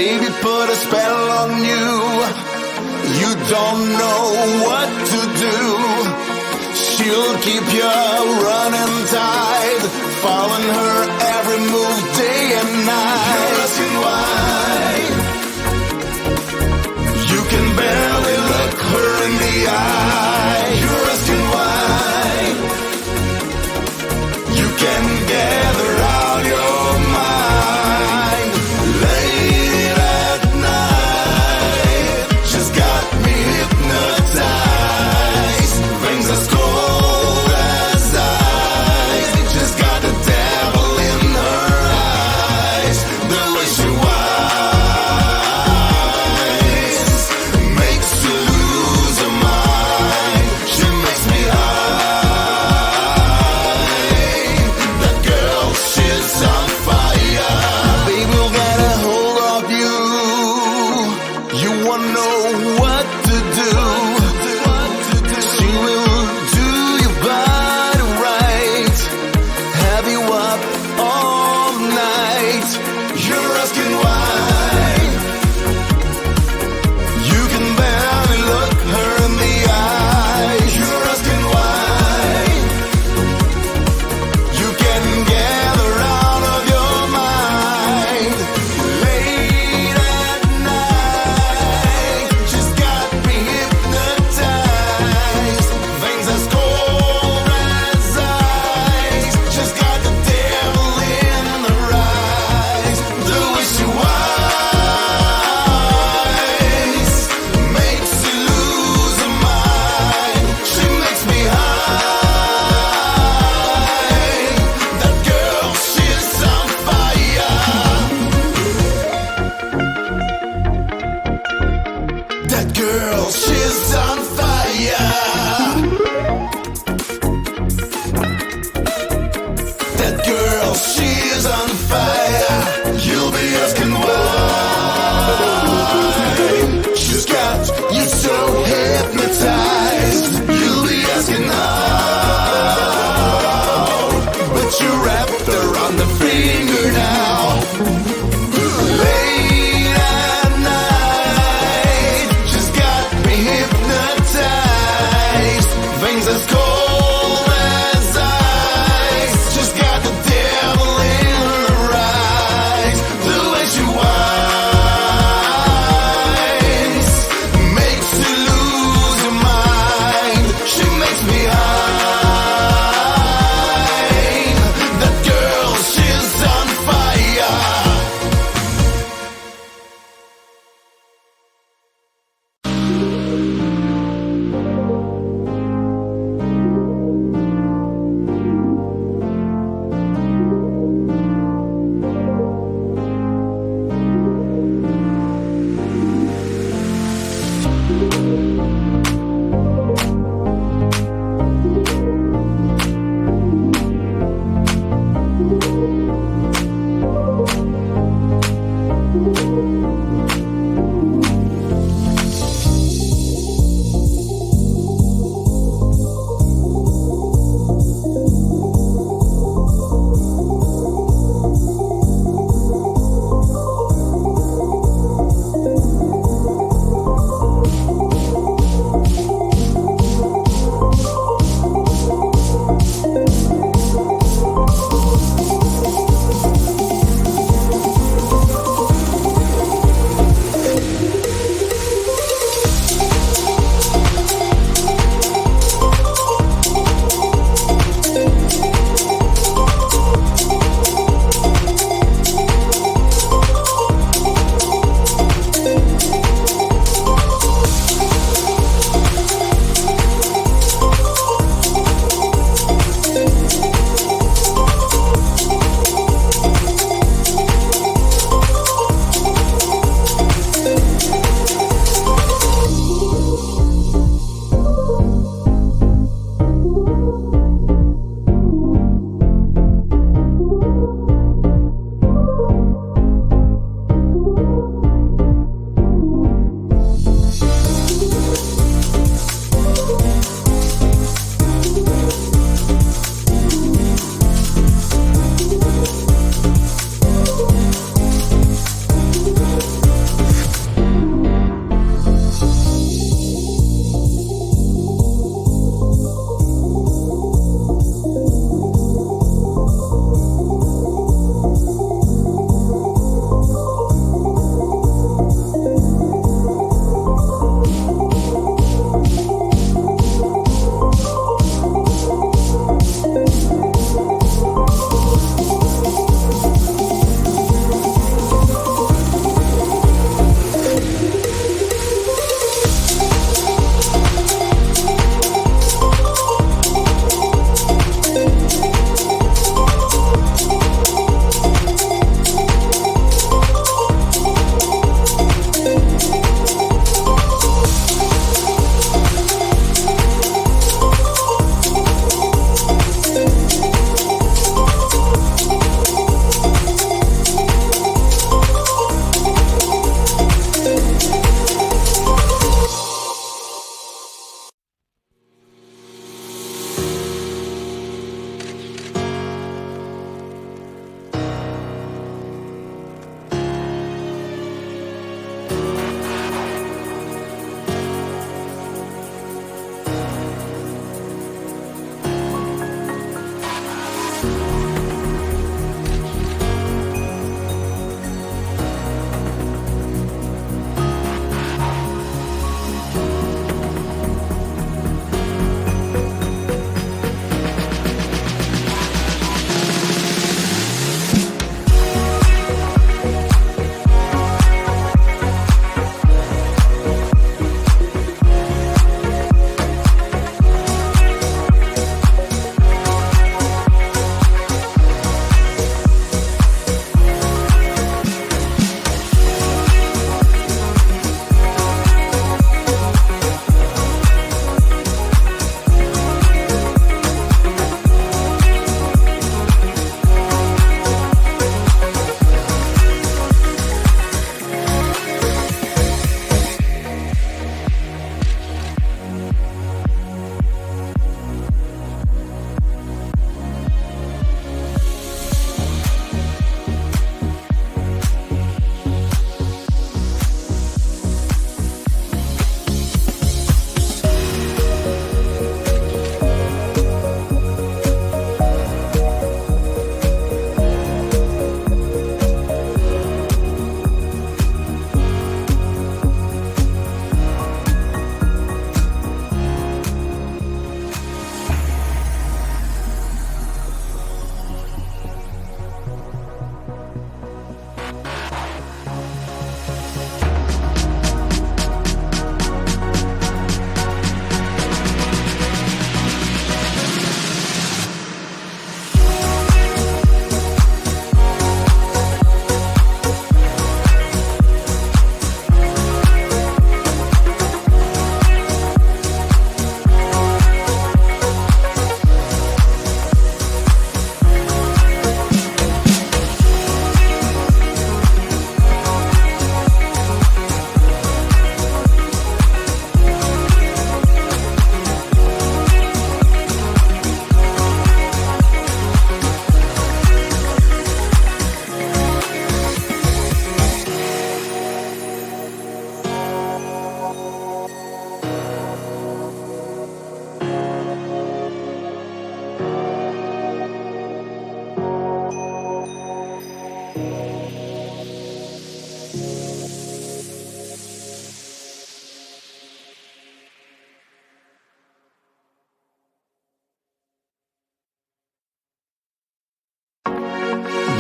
Baby, put a spell on you. You don't know what to do. She'll keep you running tight, following her every move day and night. You're asking why. You can barely look her in the eye. You're asking why. You can gather out your mind. Late at night, she's got me hypnotized. Things as cold as ice. She's got the devil in her eyes. The way she whines makes you lose her mind. She makes me high. That girl, she's on fire. Baby, will get a hold of you. You won't know what to do. She will do your body right, have you up all night. You're asking why. You can barely look her in the eye. You're asking why. You can gather out of your mind. Late at night, she's got me hypnotized. Things as cold as ice. She's got the devil in her eyes. The way she whines makes you lose her mind. She makes me high. That girl, she's on fire. That girl, she's on fire. That girl, she's on fire. You'll be asking why. She's got you so hypnotized. You'll be asking how, but you wrapped around the finger now. Late at night, she's got me hypnotized. Things as cold as ice. She's got the devil in her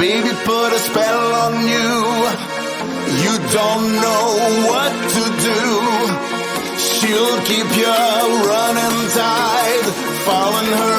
Baby put a spell on you. You don't know what to do. She'll keep you running tight, following her